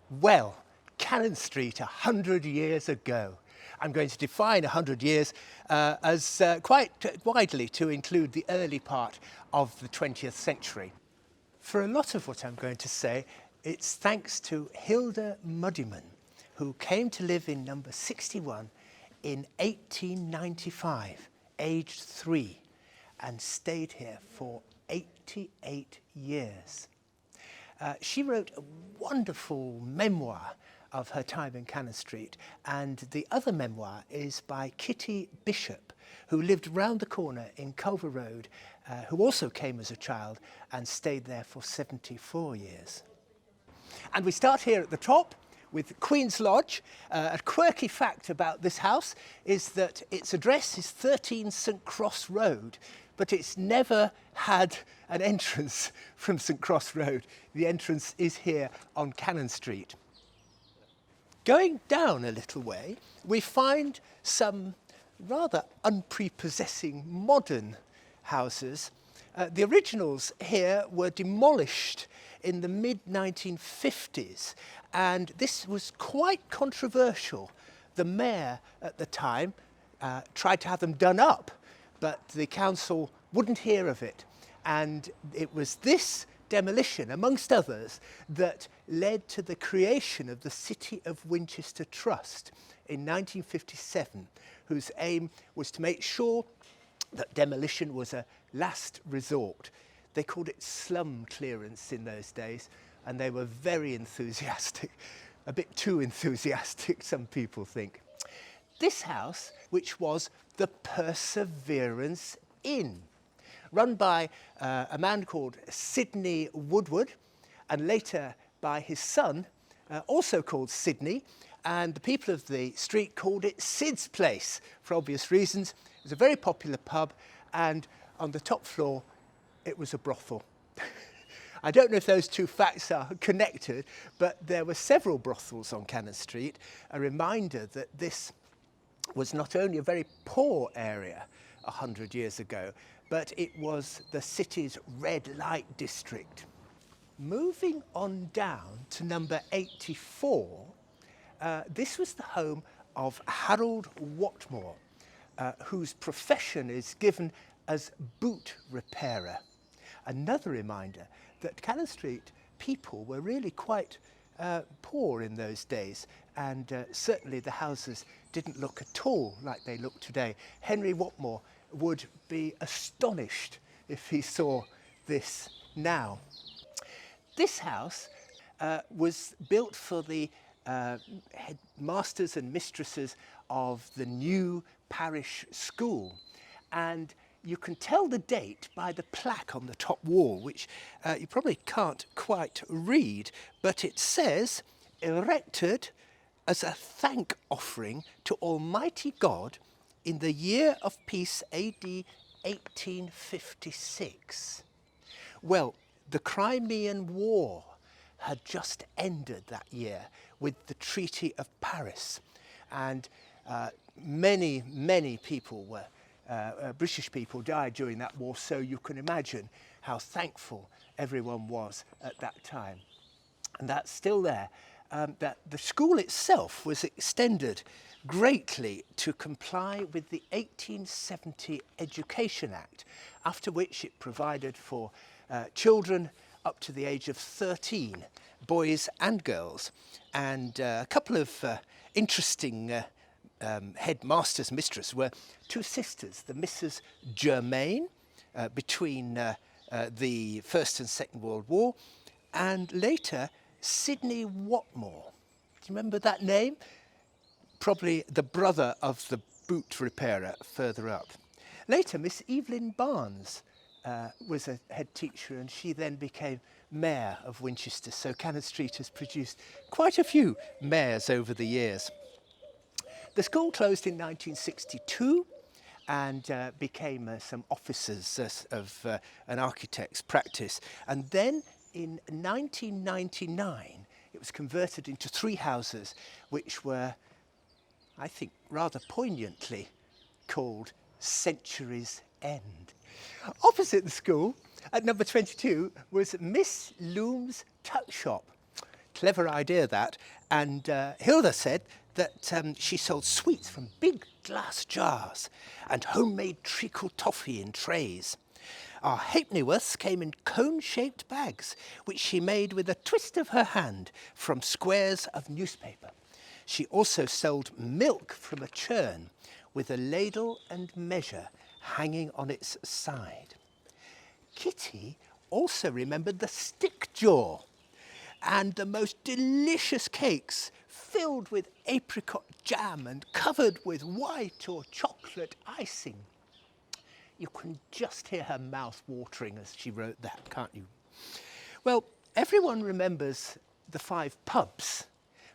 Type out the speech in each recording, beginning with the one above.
Well, Canon Street 100 years ago. I'm going to define 100 years as quite widely to include the early part of the 20th century. For a lot of what I'm going to say, it's thanks to Hilda Muddiman, who came to live in number 61 in 1895, aged 3, and stayed here for 88 years. She wrote a wonderful memoir of her time in Canon Street, and the other memoir is by Kitty Bishop, who lived round the corner in Culver Road, who also came as a child and stayed there for 74 years. And we start here at the top with Queen's Lodge. A quirky fact about this house is that its address is 13 St Cross Road, but it's never had an entrance from St Cross Road. The entrance is here on Canon Street. Going down a little way, we find some rather unprepossessing modern houses. The originals here were demolished in the mid-1950s, and this was quite controversial. The mayor at the time tried to have them done up, but the council wouldn't hear of it. And it was this demolition, amongst others, that led to the creation of the City of Winchester Trust in 1957, whose aim was to make sure that demolition was a last resort. They called it slum clearance in those days, and they were very enthusiastic, a bit too enthusiastic, some people think. This house, which was the Perseverance Inn, run by a man called Sidney Woodward, and later by his son, also called Sidney, and the people of the street called it Sid's Place for obvious reasons. It was a very popular pub, and on the top floor it was a brothel. I don't know if those two facts are connected, but there were several brothels on Canon Street, a reminder that this was not only a very poor area 100 years ago, but it was the city's red light district. Moving on down to number 84, this was the home of Harold Watmore, whose profession is given as boot repairer. Another reminder that Canon Street people were really quite poor in those days, and certainly the houses didn't look at all like they look today. Henry Watmore would be astonished if he saw this now. This house was built for the headmasters and mistresses of the new parish school, and you can tell the date by the plaque on the top wall, which you probably can't quite read, but it says, "Erected as a thank offering to Almighty God in the year of peace AD 1856. Well, the Crimean War had just ended that year with the Treaty of Paris, and many people were British people died during that war, so you can imagine how thankful everyone was at that time. And that's still there. That the school itself was extended greatly to comply with the 1870 Education Act, after which it provided for children up to the age of 13, boys and girls, and a couple of interesting headmasters, mistress, were two sisters, the Mrs. Germain, between the First and Second World War, and later Sidney Watmore. Do you remember that name? Probably the brother of the boot repairer further up. Later, Miss Evelyn Barnes was a head teacher, and she then became mayor of Winchester. So Canon Street has produced quite a few mayors over the years. The school closed in 1962 and became some offices of an architect's practice. And then in 1999, it was converted into 3 houses, which were, I think, rather poignantly called Century's End. Opposite the school, at number 22, was Miss Loom's Tuck Shop. Clever idea, that. And Hilda said that she sold sweets from big glass jars and homemade treacle toffee in trays. Our halfpennyworths came in cone-shaped bags, which she made with a twist of her hand from squares of newspaper. She also sold milk from a churn with a ladle and measure hanging on its side. Kitty also remembered the stick jaw and the most delicious cakes filled with apricot jam and covered with white or chocolate icing. You can just hear her mouth watering as she wrote that, can't you? Well, everyone remembers the 5 pubs,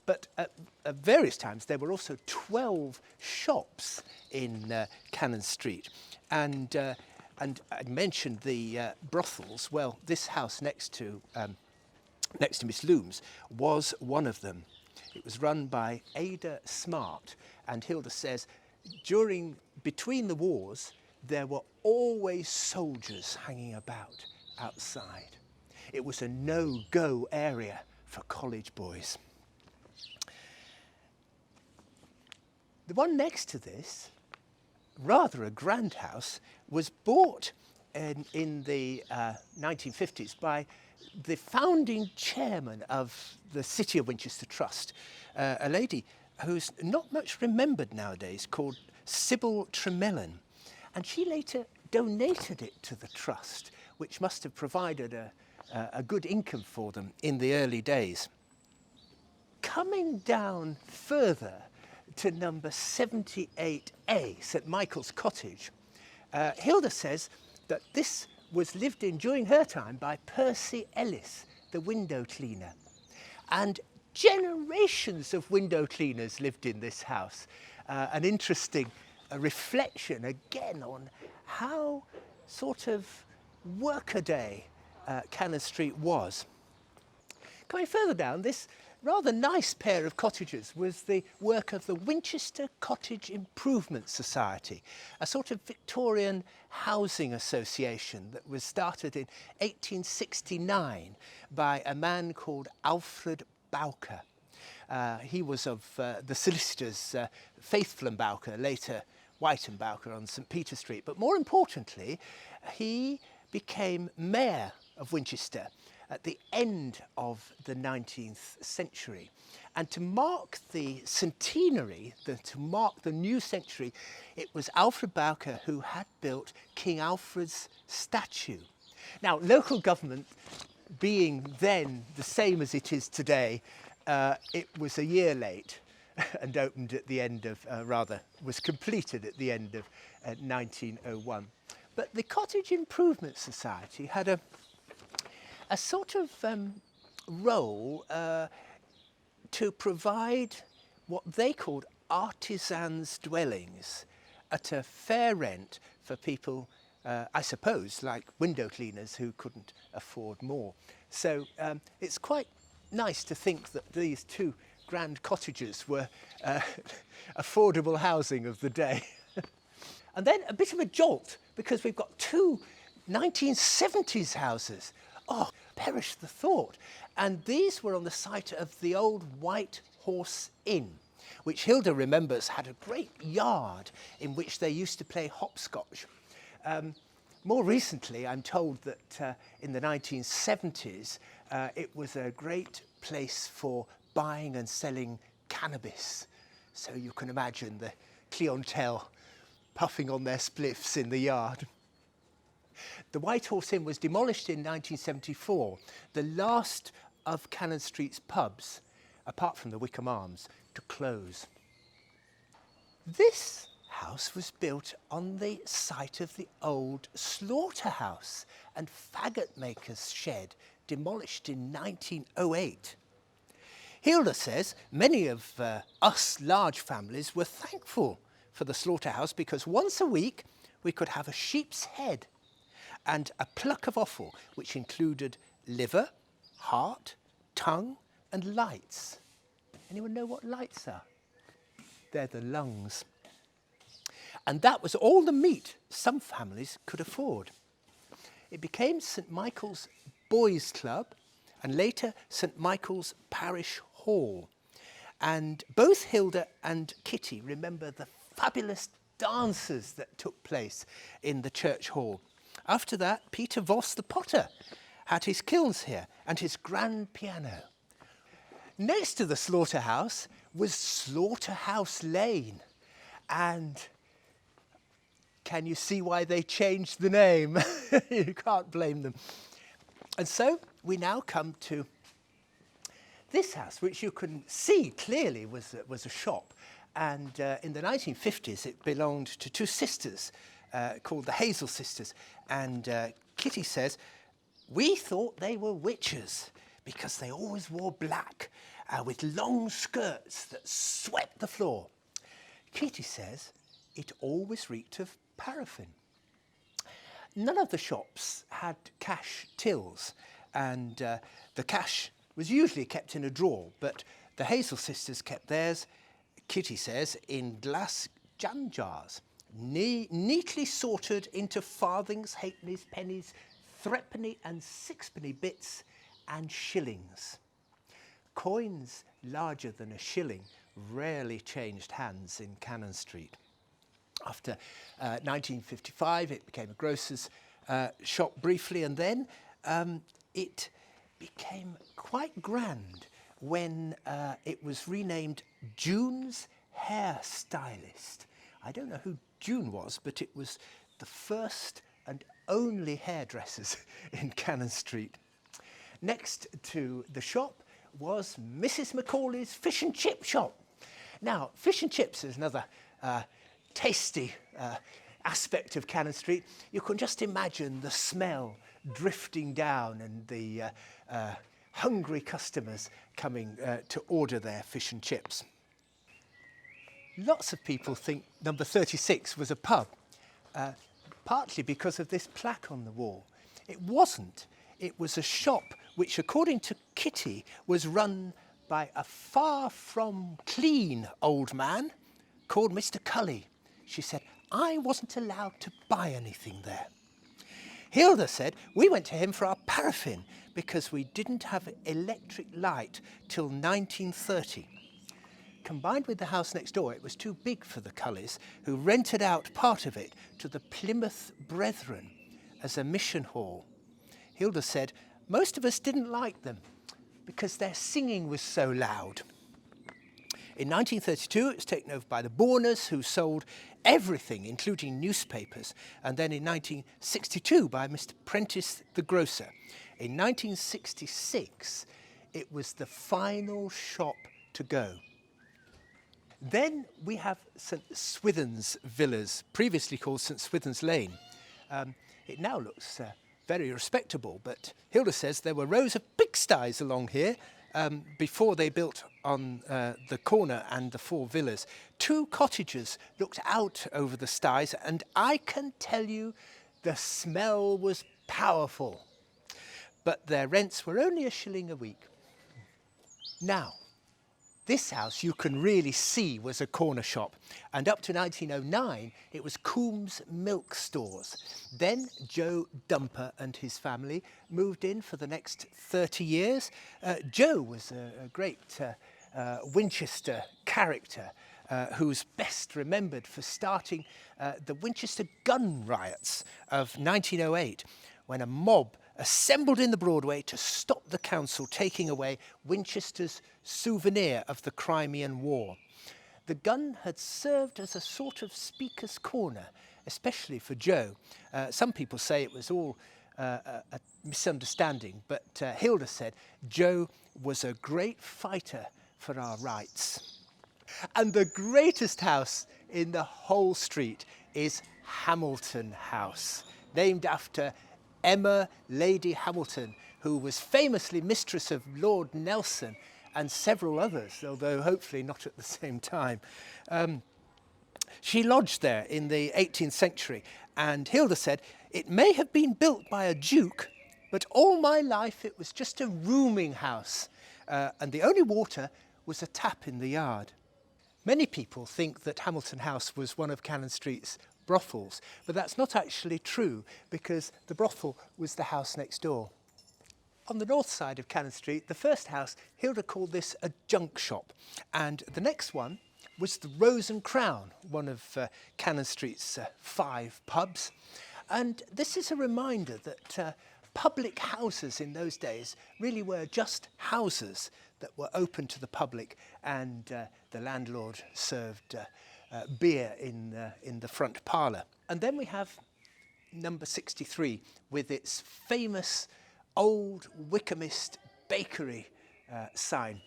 but at various times there were also 12 shops in Canon Street. And I mentioned the brothels. Well, this house next to Miss Looms was one of them. It was run by Ada Smart, and Hilda says between the wars there were always soldiers hanging about outside. It was a no-go area for college boys. The one next to this, rather a grand house, was bought in the 1950s by the founding chairman of the City of Winchester Trust, a lady who's not much remembered nowadays, called Sybil Tremellon. And she later donated it to the trust, which must have provided a good income for them in the early days. Coming down further to number 78A, St Michael's Cottage, Hilda says that this was lived in during her time by Percy Ellis, the window cleaner. And generations of window cleaners lived in this house. An interesting reflection again on how sort of workaday Canon Street was. Coming further down, this rather nice pair of cottages was the work of the Winchester Cottage Improvement Society, a sort of Victorian housing association that was started in 1869 by a man called Alfred Bowker. He was of the solicitors Faithful and Bowker, later White and Bowker on St Peter Street. But more importantly, he became mayor of Winchester at the end of the 19th century. And to mark the centenary, to mark the new century, it was Alfred Bowker who had built King Alfred's statue. Now, local government being then the same as it is today, it was a year late and opened at the end of, was completed at the end of 1901. But the Cottage Improvement Society had a sort of role to provide what they called artisans' dwellings at a fair rent for people, I suppose, like window cleaners who couldn't afford more. So it's quite nice to think that these 2 grand cottages were affordable housing of the day. And then a bit of a jolt, because we've got 2 1970s houses. Oh, perish the thought. And these were on the site of the old White Horse Inn, which Hilda remembers had a great yard in which they used to play hopscotch. More recently, I'm told that in the 1970s, it was a great place for buying and selling cannabis. So you can imagine the clientele puffing on their spliffs in the yard. The White Horse Inn was demolished in 1974, the last of Canon Street's pubs, apart from the Wickham Arms, to close. This house was built on the site of the old slaughterhouse and faggot maker's shed, demolished in 1908. Hilda says many of us large families were thankful for the slaughterhouse because once a week we could have a sheep's head and a pluck of offal, which included liver, heart, tongue and lights. Anyone know what lights are? They're the lungs. And that was all the meat some families could afford. It became St Michael's Boys' Club and later St Michael's Parish Hall. And both Hilda and Kitty remember the fabulous dances that took place in the church hall. After that, Peter Voss the potter had his kilns here and his grand piano. Next to the slaughterhouse was Slaughterhouse Lane. And can you see why they changed the name? You can't blame them. And so we now come to this house, which you can see clearly was a shop. And in the 1950s, it belonged to two sisters called the Hazel sisters. And Kitty says, we thought they were witches because they always wore black with long skirts that swept the floor. Kitty says it always reeked of paraffin. None of the shops had cash tills, and the cash was usually kept in a drawer, but the Hazel sisters kept theirs, Kitty says, in glass jam jars, neatly sorted into farthings, halfpennies, pennies, threepenny and sixpenny bits and shillings. Coins larger than a shilling rarely changed hands in Canon Street. After 1955, it became a grocer's shop briefly, and then it became quite grand when it was renamed June's Hair Stylist. I don't know who June was, but it was the first and only hairdressers in Canon Street. Next to the shop was Mrs. Macaulay's fish and chip shop. Now, fish and chips is another tasty aspect of Canon Street. You can just imagine the smell drifting down and the hungry customers coming to order their fish and chips. Lots of people think number 36 was a pub, partly because of this plaque on the wall. It wasn't. It was a shop which, according to Kitty, was run by a far from clean old man called Mr. Cully. She said, I wasn't allowed to buy anything there. Hilda said, we went to him for our paraffin because we didn't have electric light till 1930. Combined with the house next door, it was too big for the Cullys, who rented out part of it to the Plymouth Brethren as a mission hall. Hilda said, most of us didn't like them because their singing was so loud. In 1932, it was taken over by the Borners, who sold everything, including newspapers, and then in 1962 by Mr. Prentice the grocer. In 1966, it was the final shop to go. Then we have St Swithin's Villas, previously called St Swithin's Lane. It now looks very respectable, but Hilda says there were rows of pigsties along here before they built on the corner and the four villas. Two cottages looked out over the sties, and I can tell you the smell was powerful. But their rents were only a shilling a week. Now, this house you can really see was a corner shop, and up to 1909 it was Coombs Milk Stores. Then Joe Dumper and his family moved in for the next 30 years. Joe was a great Winchester character who's best remembered for starting the Winchester gun riots of 1908, when a mob assembled in the Broadway to stop the council taking away Winchester's souvenir of the Crimean War. The gun had served as a sort of speaker's corner, especially for Joe. Some people say it was all a misunderstanding, but Hilda said Joe was a great fighter for our rights. And the greatest house in the whole street is Hamilton House, named after Emma Lady Hamilton, who was famously mistress of Lord Nelson and several others, although hopefully not at the same time. She lodged there in the 18th century, and Hilda said, it may have been built by a duke, but all my life it was just a rooming house, and the only water was a tap in the yard. Many people think that Hamilton House was one of Canon Street's brothels, but that's not actually true, because the brothel was the house next door. On the north side of Canon Street, the first house, Hilda called this a junk shop. And the next one was the Rose and Crown, one of Canon Street's 5 pubs. And this is a reminder that public houses in those days really were just houses that were open to the public, and the landlord served beer in the front parlour. And then we have number 63 with its famous old Wykehamist bakery sign,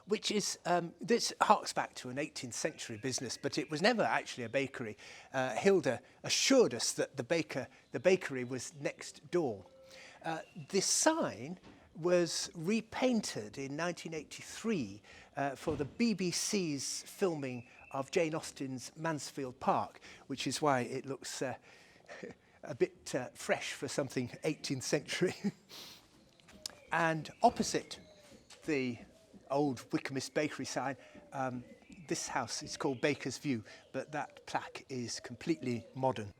which is, this harks back to an 18th century business, but it was never actually a bakery. Hilda assured us that the bakery was next door. This sign was repainted in 1983 for the BBC's filming of Jane Austen's Mansfield Park, which is why it looks a bit fresh for something 18th century. And opposite the old Wykehamist bakery sign, this house is called Baker's View, but that plaque is completely modern.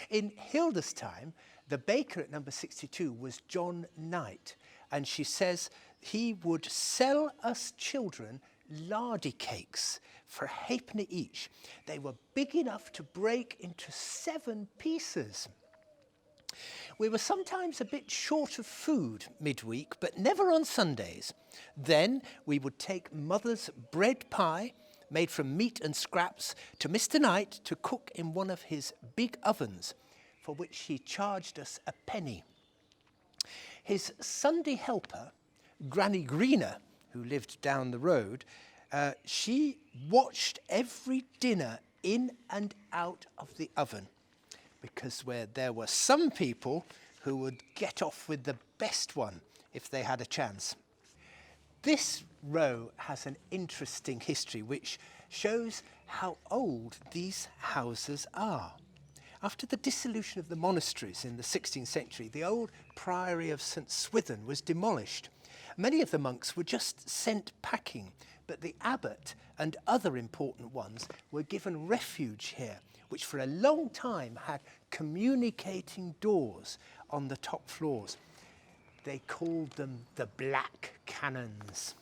In Hilda's time, the baker at number 62 was John Knight, and she says he would sell us children lardy cakes for a halfpenny each. They were big enough to break into 7 pieces. We were sometimes a bit short of food midweek, but never on Sundays. Then we would take Mother's bread pie, made from meat and scraps, to Mr. Knight to cook in one of his big ovens, for which he charged us a penny. His Sunday helper, Granny Greener, who lived down the road, she watched every dinner in and out of the oven, because there were some people who would get off with the best one if they had a chance. This row has an interesting history which shows how old these houses are. After the dissolution of the monasteries in the 16th century, the old priory of St. Swithin was demolished. Many of the monks were just sent packing, but the abbot and other important ones were given refuge here, which for a long time had communicating doors on the top floors. They called them the Black Canons.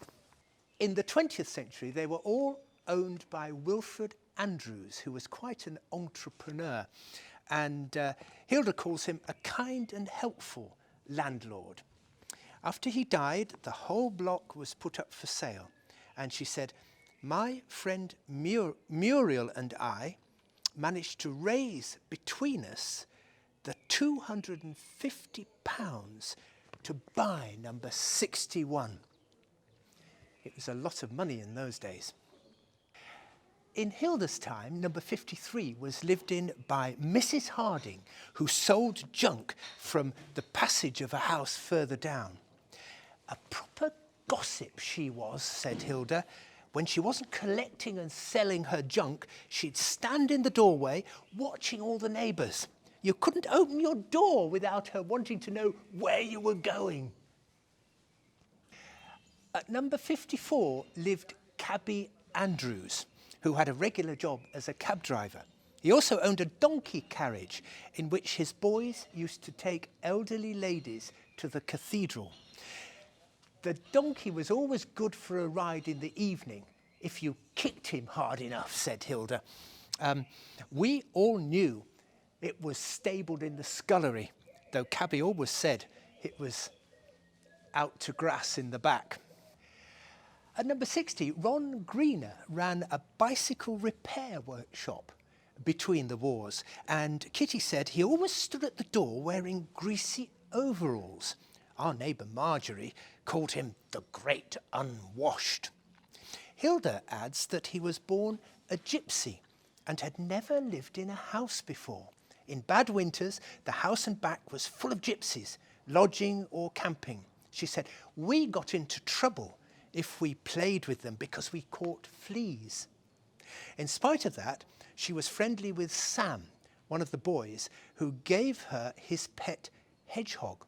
In the 20th century, they were all owned by Wilfred Andrews, who was quite an entrepreneur, and Hilda calls him a kind and helpful landlord. After he died, the whole block was put up for sale, and she said, "My friend Muriel and I managed to raise between us the £250 to buy number 61. It was a lot of money in those days. In Hilda's time, number 53 was lived in by Mrs. Harding, who sold junk from the passage of a house further down. A proper gossip she was, said Hilda. When she wasn't collecting and selling her junk, she'd stand in the doorway watching all the neighbours. You couldn't open your door without her wanting to know where you were going. At number 54 lived Cabbie Andrews, who had a regular job as a cab driver. He also owned a donkey carriage in which his boys used to take elderly ladies to the cathedral. The donkey was always good for a ride in the evening if you kicked him hard enough, said Hilda. We all knew it was stabled in the scullery, though Cabbie always said it was out to grass in the back. At number 60, Ron Greener ran a bicycle repair workshop between the wars, and Kitty said he always stood at the door wearing greasy overalls. Our neighbour Marjorie called him the Great Unwashed. Hilda adds that he was born a gypsy and had never lived in a house before. In bad winters, the house and back was full of gypsies, lodging or camping. She said, we got into trouble if we played with them because we caught fleas. In spite of that, she was friendly with Sam, one of the boys, who gave her his pet hedgehog.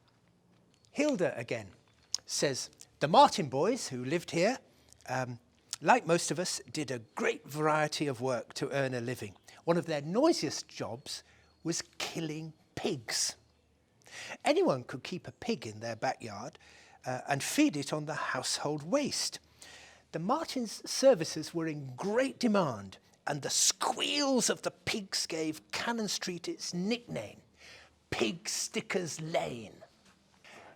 Hilda again says, the Martin boys who lived here, like most of us, did a great variety of work to earn a living. One of their noisiest jobs was killing pigs. Anyone could keep a pig in their backyard and feed it on the household waste. The Martins' services were in great demand, and the squeals of the pigs gave Canon Street its nickname, Pig Sticker's Lane.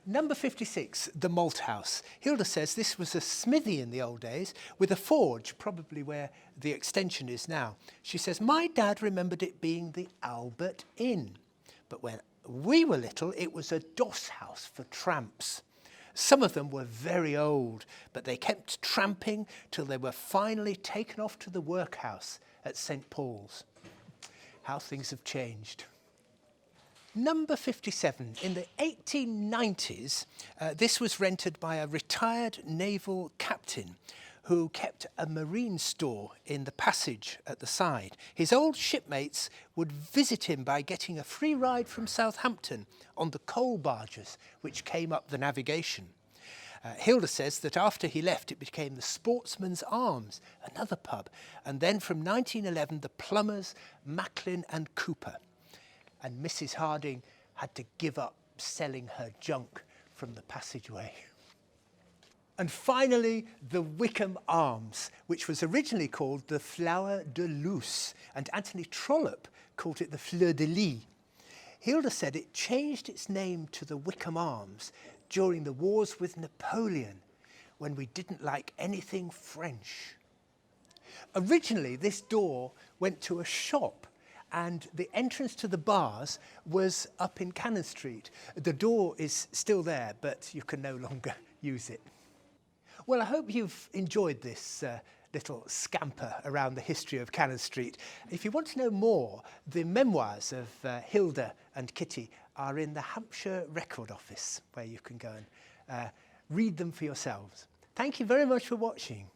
Number 56, the Malt House. Hilda says this was a smithy in the old days with a forge, probably where the extension is now. She says, my dad remembered it being the Albert Inn, but when we were little, it was a doss house for tramps. Some of them were very old, but they kept tramping till they were finally taken off to the workhouse at St. Paul's. How things have changed. Number 57. In the 1890s, this was rented by a retired naval captain who kept a marine store in the passage at the side. His old shipmates would visit him by getting a free ride from Southampton on the coal barges which came up the navigation. Hilda says that after he left, it became the Sportsman's Arms, another pub, and then from 1911, the Plumbers, Macklin and Cooper. And Mrs. Harding had to give up selling her junk from the passageway. And finally, the Wickham Arms, which was originally called the Flower de Luce, and Anthony Trollope called it the Fleur de Lis. Hilda said it changed its name to the Wickham Arms during the wars with Napoleon, when we didn't like anything French. Originally, this door went to a shop, and the entrance to the bars was up in Canon Street. The door is still there, but you can no longer use it. Well, I hope you've enjoyed this little scamper around the history of Canon Street. If you want to know more, the memoirs of Hilda and Kitty are in the Hampshire Record Office, where you can go and read them for yourselves. Thank you very much for watching.